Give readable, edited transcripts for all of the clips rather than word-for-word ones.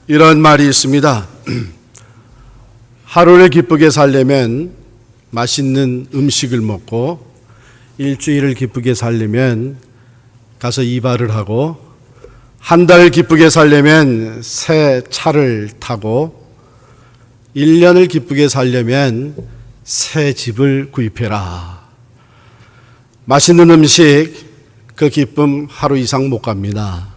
이런 말이 있습니다. 하루를 기쁘게 살려면 맛있는 음식을 먹고, 일주일을 기쁘게 살려면 가서 이발을 하고, 한 달 기쁘게 살려면 새 차를 타고, 1년을 기쁘게 살려면 새 집을 구입해라. 맛있는 음식, 그 기쁨 하루 이상 못 갑니다.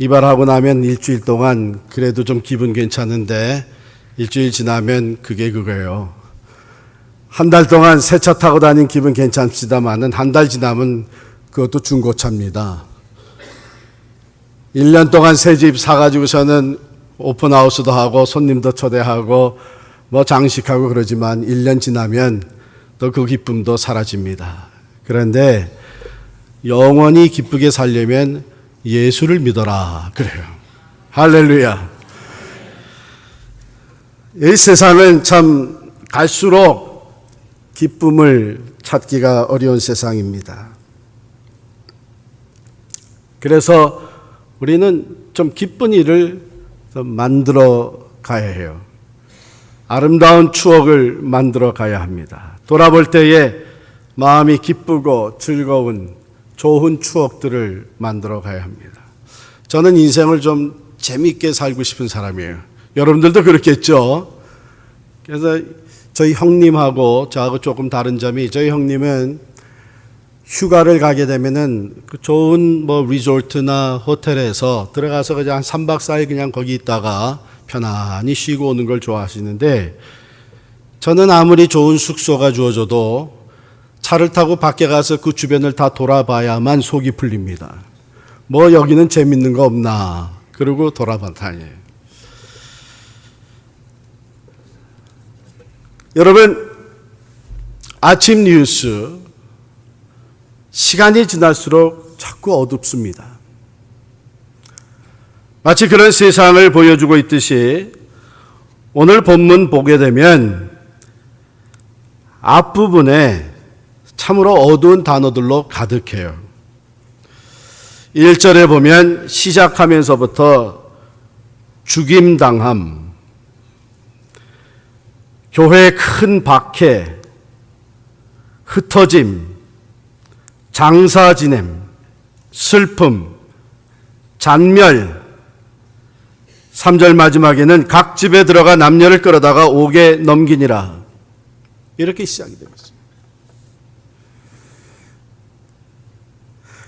이발하고 나면 일주일 동안 그래도 좀 기분 괜찮은데 일주일 지나면 그게 그거예요. 한 달 동안 새 차 타고 다닌 기분 괜찮습니다만은 한 달 지나면 그것도 중고차입니다. 1년 동안 새 집 사가지고서는 오픈하우스도 하고 손님도 초대하고 뭐 장식하고 그러지만 1년 지나면 또 그 기쁨도 사라집니다. 그런데 영원히 기쁘게 살려면 예수를 믿어라 그래요. 할렐루야. 이 세상은 참 갈수록 기쁨을 찾기가 어려운 세상입니다. 그래서 우리는 좀 기쁜 일을 좀 만들어 가야 해요. 아름다운 추억을 만들어 가야 합니다. 돌아볼 때에 마음이 기쁘고 즐거운 좋은 추억들을 만들어 가야 합니다. 저는 인생을 좀 재미있게 살고 싶은 사람이에요. 여러분들도 그렇겠죠? 그래서 저희 형님하고 저하고 조금 다른 점이, 저희 형님은 휴가를 가게 되면은 그 좋은 뭐 리조트나 호텔에서 들어가서 그냥 한 3박 4일 그냥 거기 있다가 편안히 쉬고 오는 걸 좋아하시는데, 저는 아무리 좋은 숙소가 주어져도 차를 타고 밖에 가서 그 주변을 다 돌아봐야만 속이 풀립니다. 뭐 여기는 재밌는 거 없나 그러고 돌아봐 다녀요. 여러분, 아침 뉴스 시간이 지날수록 자꾸 어둡습니다. 마치 그런 세상을 보여주고 있듯이 오늘 본문 보게 되면 앞부분에 참으로 어두운 단어들로 가득해요. 1절에 보면 시작하면서부터 죽임당함, 교회의 큰 박해, 흩어짐, 장사 지냄, 슬픔, 잔멸, 3절 마지막에는 각 집에 들어가 남녀를 끌어다가 옥에 넘기니라. 이렇게 시작이 되고 있습니다.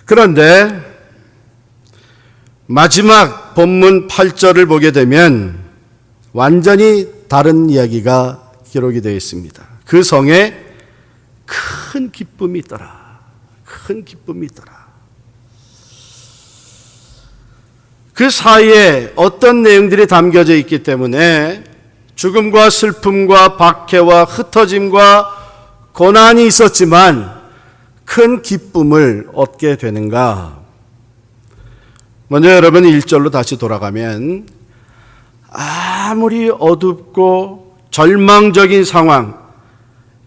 그런데 마지막 본문 8절을 보게 되면 완전히 다른 이야기가 기록이 되어 있습니다. 그 성에 큰 기쁨이 있더라. 큰 기쁨이 있더라. 그 사이에 어떤 내용들이 담겨져 있기 때문에 죽음과 슬픔과 박해와 흩어짐과 고난이 있었지만 큰 기쁨을 얻게 되는가? 먼저 여러분 1절로 다시 돌아가면 아무리 어둡고 절망적인 상황,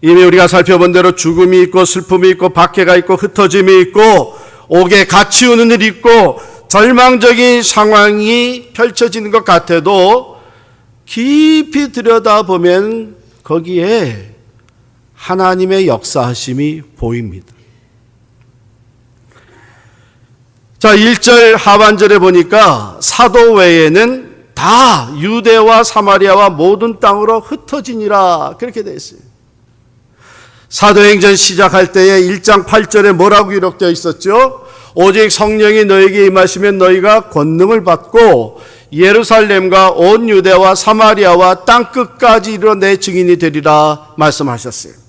이미 우리가 살펴본 대로 죽음이 있고 슬픔이 있고 박해가 있고 흩어짐이 있고 옥에 갇히 오는 일이 있고 절망적인 상황이 펼쳐지는 것 같아도 깊이 들여다보면 거기에 하나님의 역사하심이 보입니다. 자, 1절 하반절에 보니까 사도 외에는 다 유대와 사마리아와 모든 땅으로 흩어지니라 그렇게 되어 있어요. 사도행전 시작할 때에 1장 8절에 뭐라고 기록되어 있었죠? 오직 성령이 너에게 임하시면 너희가 권능을 받고 예루살렘과 온 유대와 사마리아와 땅 끝까지 이르러 내 증인이 되리라 말씀하셨어요.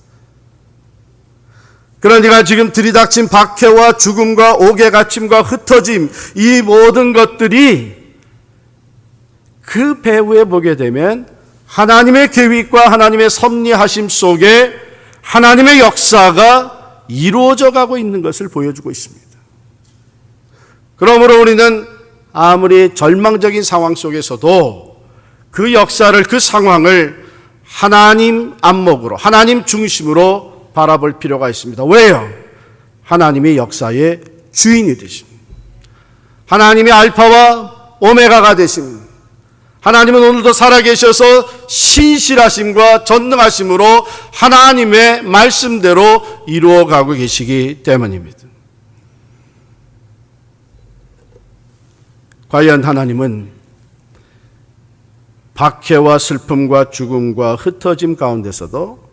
그러니까 지금 들이닥친 박해와 죽음과 옥에 갇힘과 흩어짐, 이 모든 것들이 그 배후에 보게 되면 하나님의 계획과 하나님의 섭리하심 속에 하나님의 역사가 이루어져 가고 있는 것을 보여주고 있습니다. 그러므로 우리는 아무리 절망적인 상황 속에서도 그 역사를, 그 상황을 하나님 안목으로, 하나님 중심으로 바라볼 필요가 있습니다. 왜요? 하나님이 역사의 주인이 되십니다. 하나님이 알파와 오메가가 되십니다. 하나님은 오늘도 살아계셔서 신실하심과 전능하심으로 하나님의 말씀대로 이루어가고 계시기 때문입니다. 과연 하나님은 박해와 슬픔과 죽음과 흩어짐 가운데서도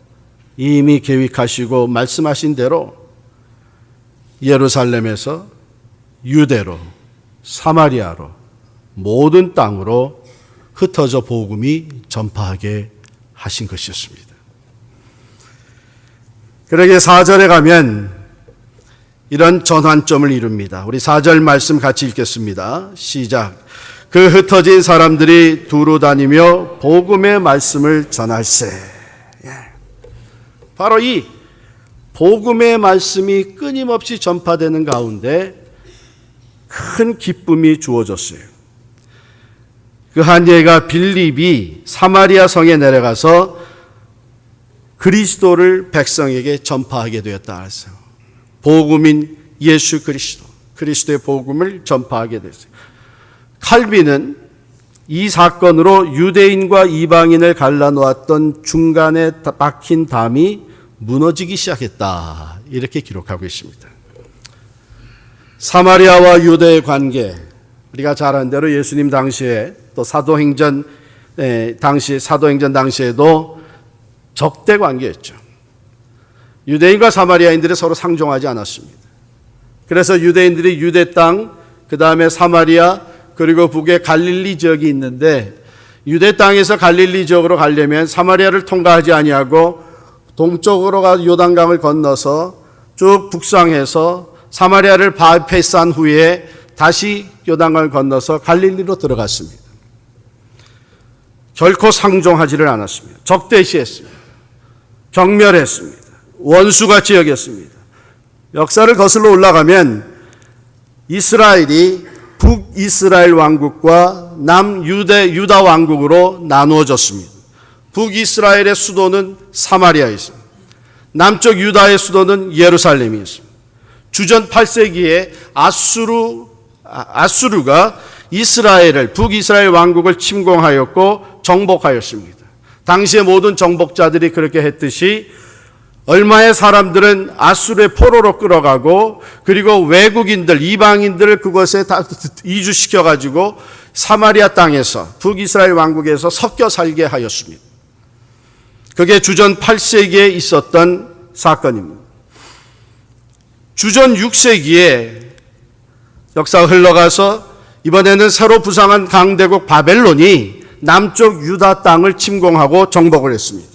이미 계획하시고 말씀하신 대로 예루살렘에서 유대로, 사마리아로, 모든 땅으로 흩어져 복음이 전파하게 하신 것이었습니다. 그러게 4절에 가면 이런 전환점을 이룹니다. 우리 4절 말씀 같이 읽겠습니다. 시작. 그 흩어진 사람들이 두루 다니며 복음의 말씀을 전할세. 바로 이 복음의 말씀이 끊임없이 전파되는 가운데 큰 기쁨이 주어졌어요. 그 한 예가 빌립이 사마리아 성에 내려가서 그리스도를 백성에게 전파하게 되었다 했어요. 복음인 예수 그리스도, 그리스도의 복음을 전파하게 됐어요. 칼빈은 이 사건으로 유대인과 이방인을 갈라놓았던 중간에 박힌 담이 무너지기 시작했다. 이렇게 기록하고 있습니다. 사마리아와 유대의 관계, 우리가 잘 아는 대로 예수님 당시에 또 사도행전 당시에도 적대 관계였죠. 유대인과 사마리아인들이 서로 상종하지 않았습니다. 그래서 유대인들이 유대 땅, 그 다음에 사마리아, 그리고 북에 갈릴리 지역이 있는데 유대 땅에서 갈릴리 지역으로 가려면 사마리아를 통과하지 아니하고 동쪽으로 가 요단강을 건너서 쭉 북상해서 사마리아를 패스한 후에 다시 요단강을 건너서 갈릴리로 들어갔습니다. 결코 상종하지를 않았습니다. 적대시했습니다. 경멸했습니다. 원수같이 여겼습니다. 역사를 거슬러 올라가면 이스라엘이 북이스라엘 왕국과 남유다 왕국으로 나누어졌습니다. 북이스라엘의 수도는 사마리아였습니다. 남쪽 유다의 수도는 예루살렘이었습니다. 주전 8세기에 아수르가 북이스라엘 왕국을 침공하였고 정복하였습니다. 당시의 모든 정복자들이 그렇게 했듯이 얼마의 사람들은 아수르의 포로로 끌어가고 그리고 외국인들, 이방인들을 그곳에 다 이주시켜가지고 사마리아 땅에서 북이스라엘 왕국에서 섞여 살게 하였습니다. 그게 주전 8세기에 있었던 사건입니다. 주전 6세기에 역사가 흘러가서 이번에는 새로 부상한 강대국 바벨론이 남쪽 유다 땅을 침공하고 정복을 했습니다.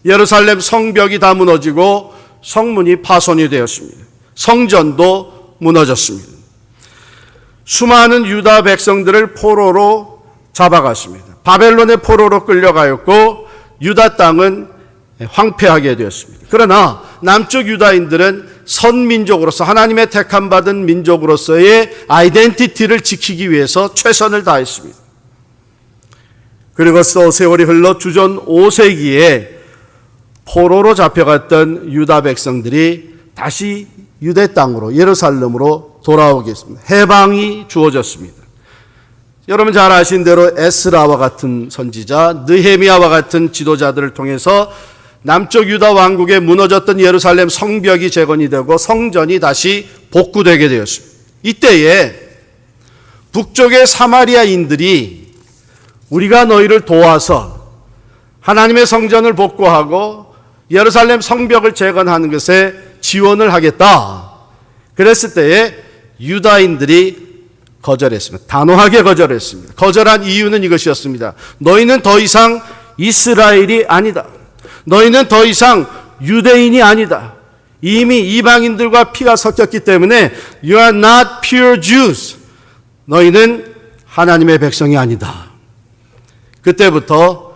예루살렘 성벽이 다 무너지고 성문이 파손이 되었습니다. 성전도 무너졌습니다. 수많은 유다 백성들을 포로로 잡아갔습니다. 바벨론의 포로로 끌려가였고 유다 땅은 황폐하게 되었습니다. 그러나 남쪽 유다인들은 선민족으로서 하나님의 택함받은 민족으로서의 아이덴티티를 지키기 위해서 최선을 다했습니다. 그리고 또 세월이 흘러 주전 5세기에 포로로 잡혀갔던 유다 백성들이 다시 유대 땅으로 예루살렘으로 돌아오겠습니다. 해방이 주어졌습니다. 여러분 잘 아신 대로 에스라와 같은 선지자, 느헤미야와 같은 지도자들을 통해서 남쪽 유다 왕국에 무너졌던 예루살렘 성벽이 재건이 되고 성전이 다시 복구되게 되었습니다. 이때에 북쪽의 사마리아인들이 우리가 너희를 도와서 하나님의 성전을 복구하고 예루살렘 성벽을 재건하는 것에 지원을 하겠다. 그랬을 때에 유다인들이 거절했습니다. 단호하게 거절했습니다. 거절한 이유는 이것이었습니다. 너희는 더 이상 이스라엘이 아니다. 너희는 더 이상 유대인이 아니다. 이미 이방인들과 피가 섞였기 때문에 You are not pure Jews. 너희는 하나님의 백성이 아니다. 그때부터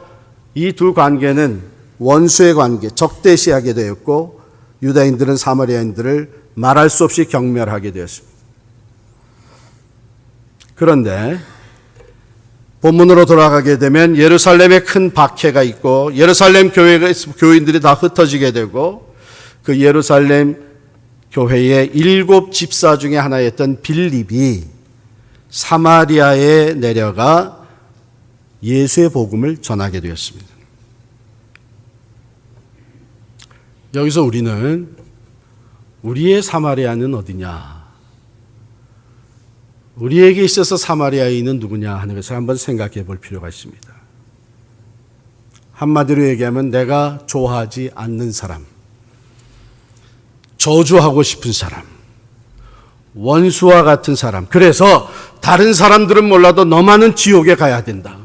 이 두 관계는 원수의 관계, 적대시하게 되었고 유다인들은 사마리아인들을 말할 수 없이 경멸하게 되었습니다. 그런데 본문으로 돌아가게 되면 예루살렘에 큰 박해가 있고 예루살렘 교인들이 다 흩어지게 되고 그 예루살렘 교회의 7 집사 중에 하나였던 빌립이 사마리아에 내려가 예수의 복음을 전하게 되었습니다. 여기서 우리는 우리의 사마리아는 어디냐? 우리에게 있어서 사마리아인은 누구냐 하는 것을 한번 생각해 볼 필요가 있습니다. 한마디로 얘기하면 내가 좋아하지 않는 사람, 저주하고 싶은 사람, 원수와 같은 사람, 그래서 다른 사람들은 몰라도 너만은 지옥에 가야 된다.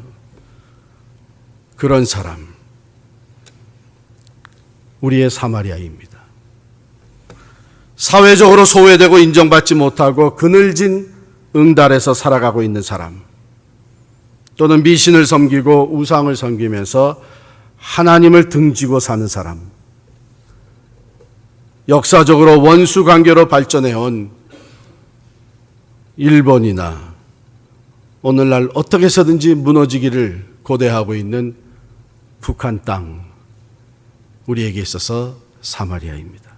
그런 사람, 우리의 사마리아입니다. 사회적으로 소외되고 인정받지 못하고 그늘진 응달에서 살아가고 있는 사람, 또는 미신을 섬기고 우상을 섬기면서 하나님을 등지고 사는 사람, 역사적으로 원수 관계로 발전해온 일본이나 오늘날 어떻게 해서든지 무너지기를 고대하고 있는 북한 땅, 우리에게 있어서 사마리아입니다.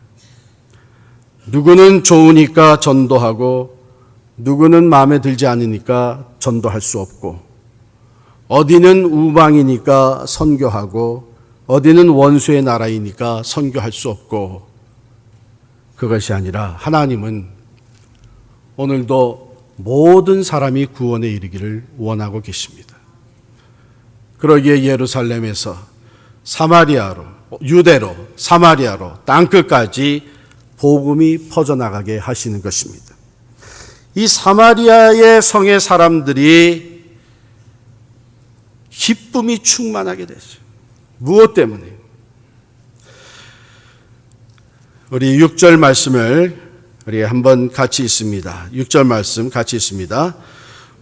누구는 좋으니까 전도하고 누구는 마음에 들지 않으니까 전도할 수 없고, 어디는 우방이니까 선교하고 어디는 원수의 나라이니까 선교할 수 없고, 그것이 아니라 하나님은 오늘도 모든 사람이 구원에 이르기를 원하고 계십니다. 그러기에 예루살렘에서 사마리아로, 유대로, 사마리아로 땅끝까지 복음이 퍼져나가게 하시는 것입니다. 이 사마리아의 성의 사람들이 기쁨이 충만하게 됐어요. 무엇 때문에? 우리 6절 말씀을 우리 한번 같이 있습니다. 6절 말씀 같이 있습니다.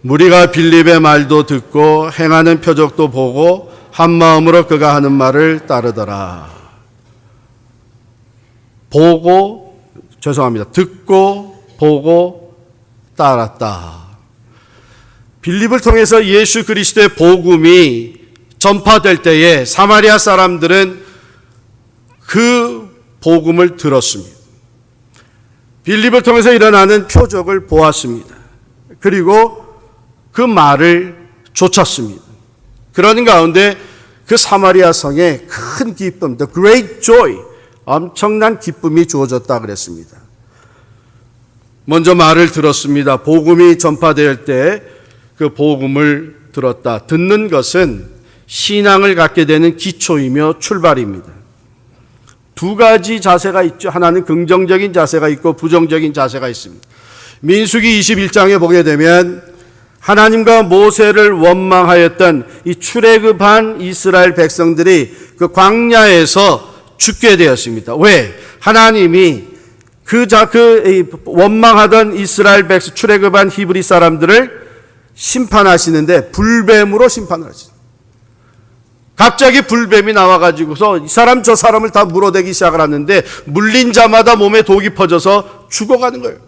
무리가 빌립의 말도 듣고 행하는 표적도 보고 한 마음으로 그가 하는 말을 따르더라. 듣고 보고 따랐다. 빌립을 통해서 예수 그리스도의 복음이 전파될 때에 사마리아 사람들은 그 복음을 들었습니다. 빌립을 통해서 일어나는 표적을 보았습니다. 그리고 그 말을 좇았습니다. 그런 가운데 그 사마리아 성에 큰 기쁨, the great joy, 엄청난 기쁨이 주어졌다 그랬습니다. 먼저 말을 들었습니다. 복음이 전파될 때 그 복음을 들었다. 듣는 것은 신앙을 갖게 되는 기초이며 출발입니다. 두 가지 자세가 있죠. 하나는 긍정적인 자세가 있고 부정적인 자세가 있습니다. 민수기 21장에 보게 되면 하나님과 모세를 원망하였던 이 출애굽한 이스라엘 백성들이 그 광야에서 죽게 되었습니다. 왜? 하나님이 그 원망하던 이스라엘 백성, 출애굽한 히브리 사람들을 심판하시는데 불뱀으로 심판을 하시죠. 갑자기 불뱀이 나와가지고서 이 사람 저 사람을 다 물어대기 시작을 하는데 물린 자마다 몸에 독이 퍼져서 죽어가는 거예요.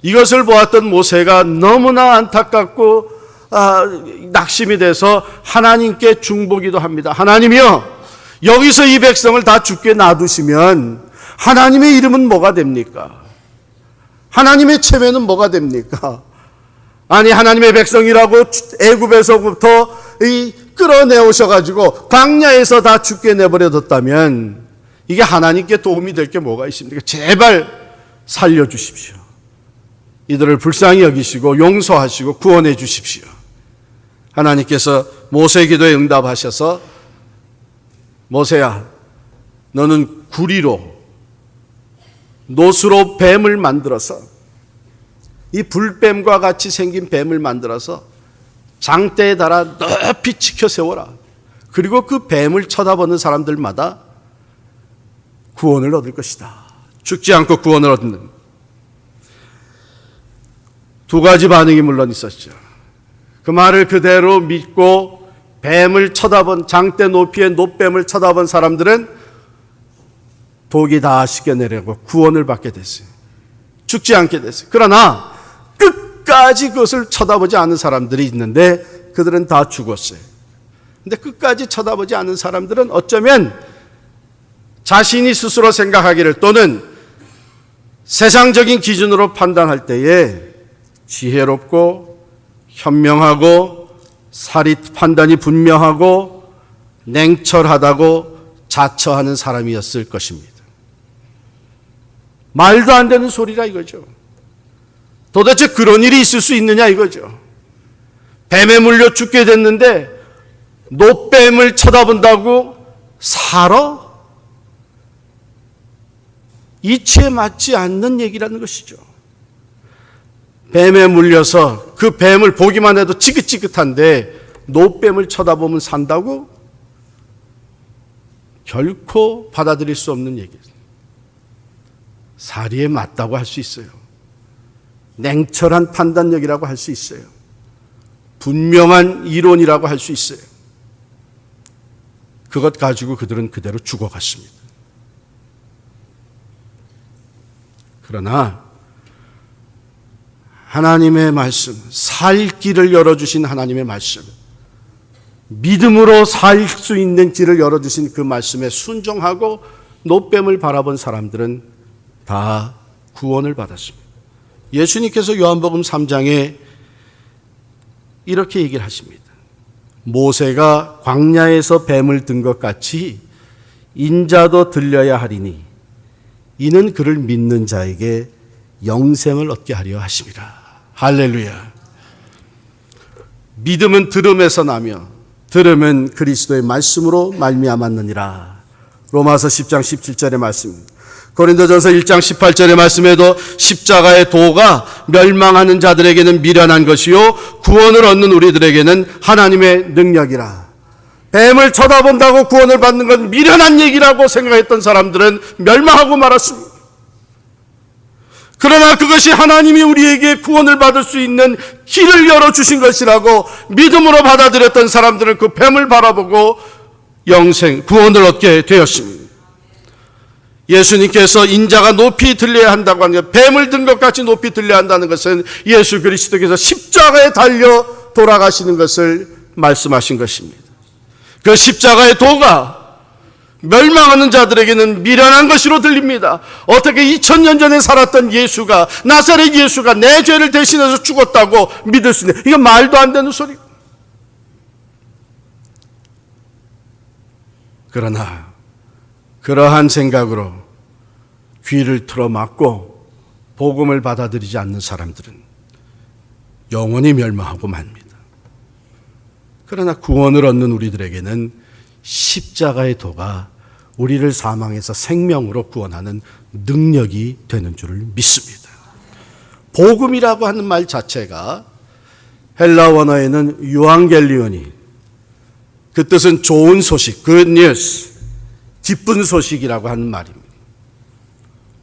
이것을 보았던 모세가 너무나 안타깝고 낙심이 돼서 하나님께 중보기도 합니다. 하나님이여, 여기서 이 백성을 다 죽게 놔두시면 하나님의 이름은 뭐가 됩니까? 하나님의 체면은 뭐가 됩니까? 아니, 하나님의 백성이라고 애굽에서부터 끌어내오셔가지고 광야에서 다 죽게 내버려뒀다면 이게 하나님께 도움이 될 게 뭐가 있습니까? 제발 살려주십시오. 이들을 불쌍히 여기시고 용서하시고 구원해 주십시오. 하나님께서 모세 기도에 응답하셔서 모세야, 너는 구리로 노수로 뱀을 만들어서 이 불뱀과 같이 생긴 뱀을 만들어서 장대에 달아 높이 치켜 세워라. 그리고 그 뱀을 쳐다보는 사람들마다 구원을 얻을 것이다. 죽지 않고 구원을 얻는. 두 가지 반응이 물론 있었죠. 그 말을 그대로 믿고 뱀을 쳐다본, 장대 높이의 노뱀을 쳐다본 사람들은 독이 다 씻겨내려고 구원을 받게 됐어요. 죽지 않게 됐어요. 그러나 끝까지 그것을 쳐다보지 않은 사람들이 있는데 그들은 다 죽었어요. 근데 끝까지 쳐다보지 않은 사람들은 어쩌면 자신이 스스로 생각하기를 또는 세상적인 기준으로 판단할 때에 지혜롭고 현명하고 사리 판단이 분명하고 냉철하다고 자처하는 사람이었을 것입니다. 말도 안 되는 소리라 이거죠. 도대체 그런 일이 있을 수 있느냐 이거죠. 뱀에 물려 죽게 됐는데 노뱀을 쳐다본다고 살아? 이치에 맞지 않는 얘기라는 것이죠. 뱀에 물려서 그 뱀을 보기만 해도 지긋지긋한데 노뱀을 쳐다보면 산다고? 결코 받아들일 수 없는 얘기예요. 사리에 맞다고 할 수 있어요. 냉철한 판단력이라고 할 수 있어요. 분명한 이론이라고 할 수 있어요. 그것 가지고 그들은 그대로 죽어갔습니다. 그러나 하나님의 말씀, 살 길을 열어주신 하나님의 말씀, 믿음으로 살 수 있는 길을 열어주신 그 말씀에 순종하고 노뱀을 바라본 사람들은 다 구원을 받았습니다. 예수님께서 요한복음 3장에 이렇게 얘기를 하십니다. 모세가 광야에서 뱀을 든 것 같이 인자도 들려야 하리니 이는 그를 믿는 자에게 영생을 얻게 하려 하심이라. 할렐루야. 믿음은 들음에서 나며 들음은 그리스도의 말씀으로 말미암았느니라. 로마서 10장 17절의 말씀입니다. 고린도전서 1장 18절의 말씀에도 십자가의 도가 멸망하는 자들에게는 미련한 것이요 구원을 얻는 우리들에게는 하나님의 능력이라. 뱀을 쳐다본다고 구원을 받는 건 미련한 얘기라고 생각했던 사람들은 멸망하고 말았습니다. 그러나 그것이 하나님이 우리에게 구원을 받을 수 있는 길을 열어주신 것이라고 믿음으로 받아들였던 사람들은 그 뱀을 바라보고 영생, 구원을 얻게 되었습니다. 예수님께서 인자가 높이 들려야 한다고 하는 것, 뱀을 든 것 같이 높이 들려야 한다는 것은 예수 그리스도께서 십자가에 달려 돌아가시는 것을 말씀하신 것입니다. 그 십자가의 도가 멸망하는 자들에게는 미련한 것으로 들립니다. 어떻게 2000년 전에 살았던 예수가, 나사렛 예수가 내 죄를 대신해서 죽었다고 믿을 수 있는, 이건 말도 안 되는 소리. 그러나 그러한 생각으로 귀를 틀어막고 복음을 받아들이지 않는 사람들은 영원히 멸망하고 맙니다. 그러나 구원을 얻는 우리들에게는 십자가의 도가 우리를 사망에서 생명으로 구원하는 능력이 되는 줄을 믿습니다. 복음이라고 하는 말 자체가 헬라 원어에는 유앙겔리온이, 그 뜻은 좋은 소식, good news, 기쁜 소식이라고 하는 말입니다.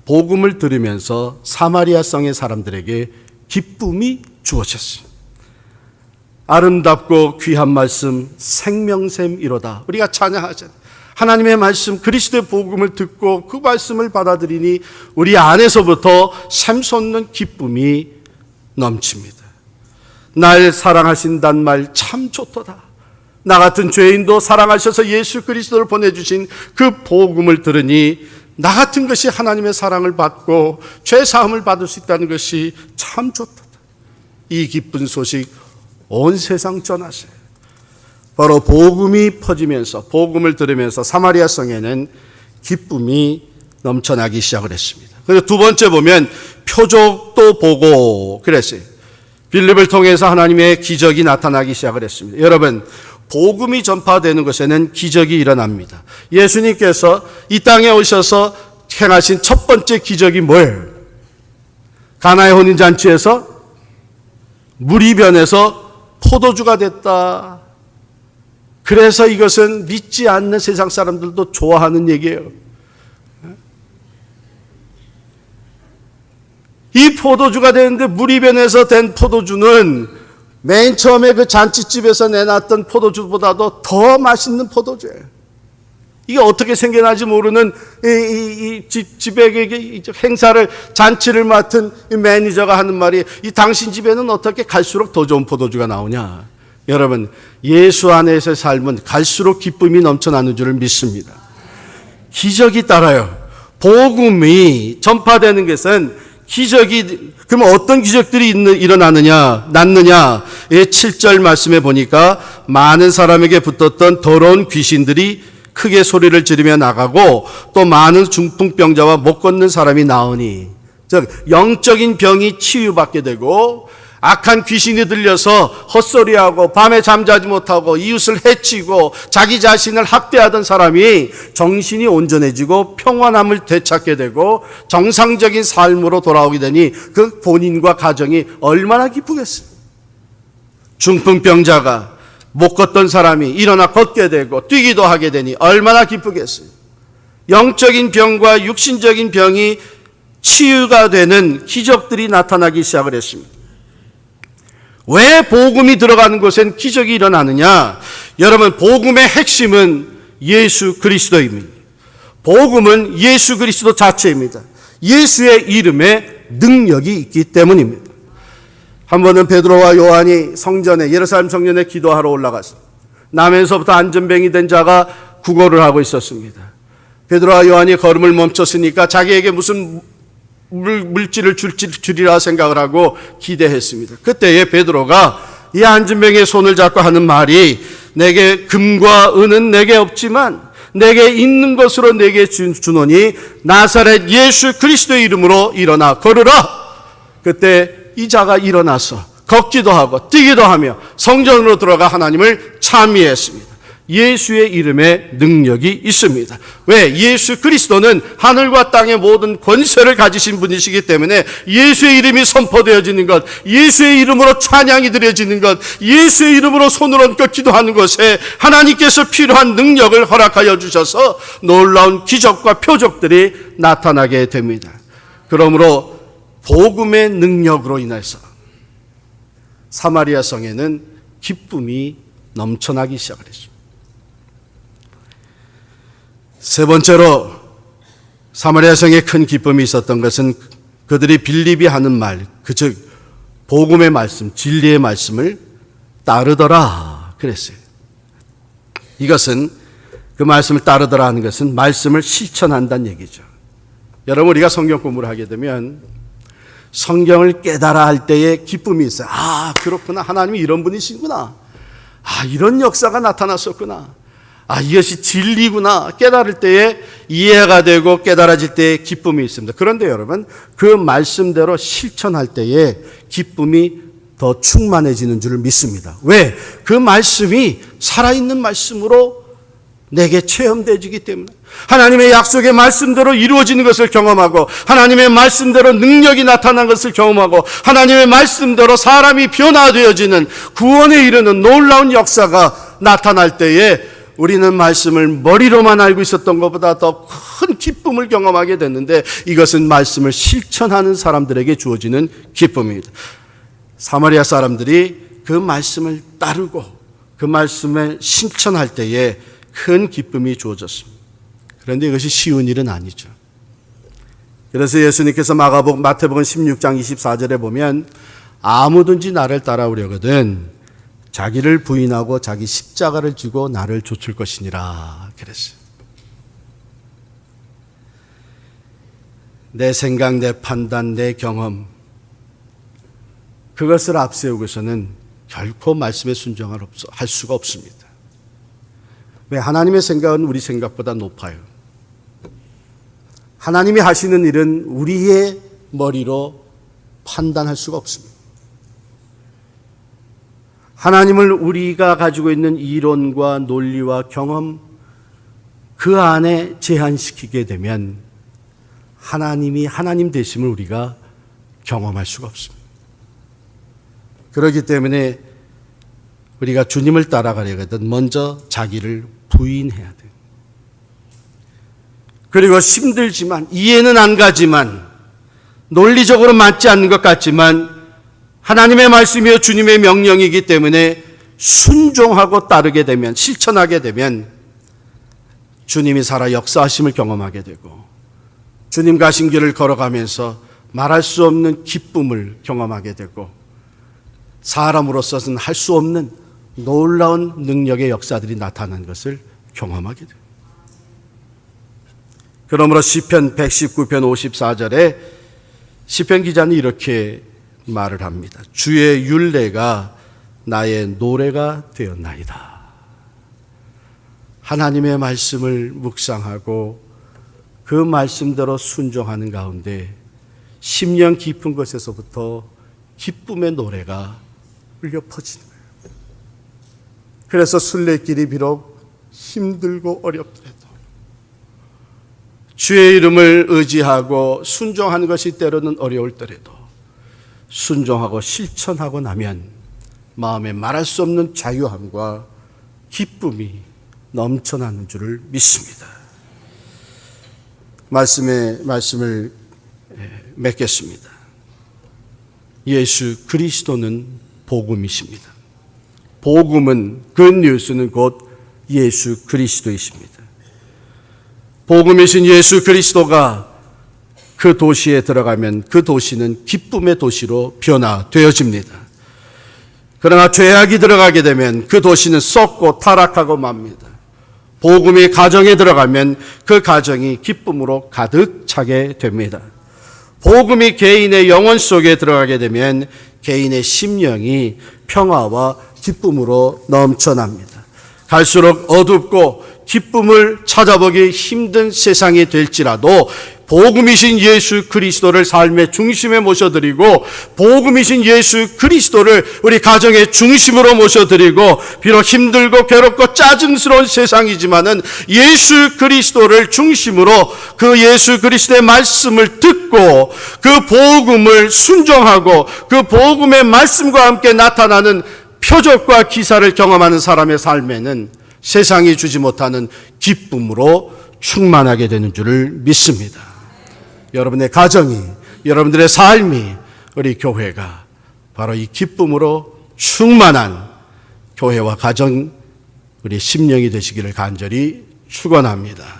복음을 들으면서 사마리아 성의 사람들에게 기쁨이 주어졌어요. 아름답고 귀한 말씀 생명샘이로다. 우리가 찬양하잖아요. 하나님의 말씀 그리스도의 복음을 듣고 그 말씀을 받아들이니 우리 안에서부터 샘솟는 기쁨이 넘칩니다. 날 사랑하신단 말 참 좋도다. 나 같은 죄인도 사랑하셔서 예수 그리스도를 보내주신 그 복음을 들으니 나 같은 것이 하나님의 사랑을 받고 죄 사함을 받을 수 있다는 것이 참 좋도다. 이 기쁜 소식 온 세상 전하세요. 바로 복음이 퍼지면서, 복음을 들으면서 사마리아 성에는 기쁨이 넘쳐나기 시작을 했습니다. 그리고 두 번째 보면 표적도 보고 그랬어요. 빌립을 통해서 하나님의 기적이 나타나기 시작을 했습니다. 여러분, 복음이 전파되는 것에는 기적이 일어납니다. 예수님께서 이 땅에 오셔서 행하신 첫 번째 기적이 뭐예요? 가나의 혼인잔치에서 물이 변해서 포도주가 됐다. 그래서 이것은 믿지 않는 세상 사람들도 좋아하는 얘기예요. 이 포도주가 되는데 물이 변해서 된 포도주는 맨 처음에 그 잔치집에서 내놨던 포도주보다도 더 맛있는 포도주예요. 이게 어떻게 생겨나지 모르는 이 집에 행사를, 잔치를 맡은 이 매니저가 하는 말이, 이 당신 집에는 어떻게 갈수록 더 좋은 포도주가 나오냐. 여러분, 예수 안에서의 삶은 갈수록 기쁨이 넘쳐나는 줄을 믿습니다. 기적이 따라요. 복음이 전파되는 것은 그러면 어떤 기적들이 났느냐? 7절 말씀에 보니까 많은 사람에게 붙었던 더러운 귀신들이 크게 소리를 지르며 나가고 또 많은 중풍병자와 못 걷는 사람이 나으니, 즉 영적인 병이 치유받게 되고 악한 귀신이 들려서 헛소리하고 밤에 잠자지 못하고 이웃을 해치고 자기 자신을 학대하던 사람이 정신이 온전해지고 평안함을 되찾게 되고 정상적인 삶으로 돌아오게 되니 그 본인과 가정이 얼마나 기쁘겠어요. 중풍병자가 못 걷던 사람이 일어나 걷게 되고 뛰기도 하게 되니 얼마나 기쁘겠어요. 영적인 병과 육신적인 병이 치유가 되는 기적들이 나타나기 시작을 했습니다. 왜 복음이 들어가는 곳엔 기적이 일어나느냐? 여러분, 복음의 핵심은 예수 그리스도입니다. 복음은 예수 그리스도 자체입니다. 예수의 이름에 능력이 있기 때문입니다. 한 번은 베드로와 요한이 성전에, 예루살렘 성전에 기도하러 올라갔습니다. 남에서부터 안전병이 된 자가 구걸을 하고 있었습니다. 베드로와 요한이 걸음을 멈췄으니까 자기에게 무슨 물질을 주리라 생각을 하고 기대했습니다. 그때에 베드로가 이 안전병의 손을 잡고 하는 말이, 내게 금과 은은 내게 없지만 내게 있는 것으로 내게 주노니 나사렛 예수 그리스도의 이름으로 일어나 걸으라. 그때 이 자가 일어나서 걷기도 하고 뛰기도 하며 성전으로 들어가 하나님을 찬미했습니다. 예수의 이름에 능력이 있습니다. 왜? 예수 그리스도는 하늘과 땅의 모든 권세를 가지신 분이시기 때문에 예수의 이름이 선포되어지는 것, 예수의 이름으로 찬양이 드려지는 것, 예수의 이름으로 손을 얹고 기도하는 것에 하나님께서 필요한 능력을 허락하여 주셔서 놀라운 기적과 표적들이 나타나게 됩니다. 그러므로 복음의 능력으로 인해서 사마리아 성에는 기쁨이 넘쳐나기 시작을 했습니다. 세 번째로 사마리아 성에 큰 기쁨이 있었던 것은 그들이 빌립이 하는 말, 즉 복음의 말씀, 진리의 말씀을 따르더라 그랬어요. 이것은, 그 말씀을 따르더라 하는 것은 말씀을 실천한다는 얘기죠. 여러분, 우리가 성경 공부를 하게 되면 성경을 깨달아 할 때에 기쁨이 있어요. 아, 그렇구나. 하나님이 이런 분이시구나. 아, 이런 역사가 나타났었구나. 아, 이것이 진리구나. 깨달을 때에 이해가 되고 깨달아질 때에 기쁨이 있습니다. 그런데 여러분, 그 말씀대로 실천할 때에 기쁨이 더 충만해지는 줄 믿습니다. 왜? 그 말씀이 살아있는 말씀으로 내게 체험되어지기 때문에, 하나님의 약속의 말씀대로 이루어지는 것을 경험하고, 하나님의 말씀대로 능력이 나타난 것을 경험하고, 하나님의 말씀대로 사람이 변화되어지는, 구원에 이르는 놀라운 역사가 나타날 때에 우리는 말씀을 머리로만 알고 있었던 것보다 더 큰 기쁨을 경험하게 됐는데, 이것은 말씀을 실천하는 사람들에게 주어지는 기쁨입니다. 사마리아 사람들이 그 말씀을 따르고 그 말씀을 실천할 때에 큰 기쁨이 주어졌습니다. 그런데 이것이 쉬운 일은 아니죠. 그래서 예수님께서 마태복음 16장 24절에 보면, 아무든지 나를 따라오려거든 자기를 부인하고 자기 십자가를 지고 나를 좇을 것이니라 그랬어요. 내 생각, 내 판단, 내 경험, 그것을 앞세우고서는 결코 말씀에 순종할 수가 없습니다. 왜? 하나님의 생각은 우리 생각보다 높아요. 하나님이 하시는 일은 우리의 머리로 판단할 수가 없습니다. 하나님을 우리가 가지고 있는 이론과 논리와 경험, 그 안에 제한시키게 되면 하나님이 하나님 되심을 우리가 경험할 수가 없습니다. 그렇기 때문에 우리가 주님을 따라가려거든 먼저 자기를 부인해야 돼요. 그리고 힘들지만, 이해는 안 가지만, 논리적으로 맞지 않는 것 같지만 하나님의 말씀이요 주님의 명령이기 때문에 순종하고 따르게 되면, 실천하게 되면 주님이 살아 역사하심을 경험하게 되고, 주님 가신 길을 걸어가면서 말할 수 없는 기쁨을 경험하게 되고, 사람으로서는 할 수 없는 놀라운 능력의 역사들이 나타난 것을 경험하게 돼요. 그러므로 시편 119편 54절에 시편 기자는 이렇게 말을 합니다. 주의 율례가 나의 노래가 되었나이다. 하나님의 말씀을 묵상하고 그 말씀대로 순종하는 가운데 심령 깊은 곳에서부터 기쁨의 노래가 울려 퍼지는 거예요. 그래서 순례길이 비록 힘들고 어렵더라도 주의 이름을 의지하고 순종하는 것이 때로는 어려울더라도 순종하고 실천하고 나면 마음에 말할 수 없는 자유함과 기쁨이 넘쳐나는 줄을 믿습니다. 말씀을 맺겠습니다. 예수 그리스도는 복음이십니다. 복음은 굿뉴스는 곧 예수 그리스도이십니다. 복음이신 예수 그리스도가 그 도시에 들어가면 그 도시는 기쁨의 도시로 변화되어집니다. 그러나 죄악이 들어가게 되면 그 도시는 썩고 타락하고 맙니다. 복음이 가정에 들어가면 그 가정이 기쁨으로 가득 차게 됩니다. 복음이 개인의 영혼 속에 들어가게 되면 개인의 심령이 평화와 기쁨으로 넘쳐납니다. 갈수록 어둡고 기쁨을 찾아보기 힘든 세상이 될지라도 복음이신 예수 그리스도를 삶의 중심에 모셔드리고 복음이신 예수 그리스도를 우리 가정의 중심으로 모셔드리고 비록 힘들고 괴롭고 짜증스러운 세상이지만은 예수 그리스도를 중심으로 그 예수 그리스도의 말씀을 듣고 그 복음을 순종하고 그 복음의 말씀과 함께 나타나는 표적과 기사를 경험하는 사람의 삶에는 세상이 주지 못하는 기쁨으로 충만하게 되는 줄을 믿습니다. 여러분의 가정이, 여러분들의 삶이, 우리 교회가 바로 이 기쁨으로 충만한 교회와 가정, 우리 심령이 되시기를 간절히 축원합니다.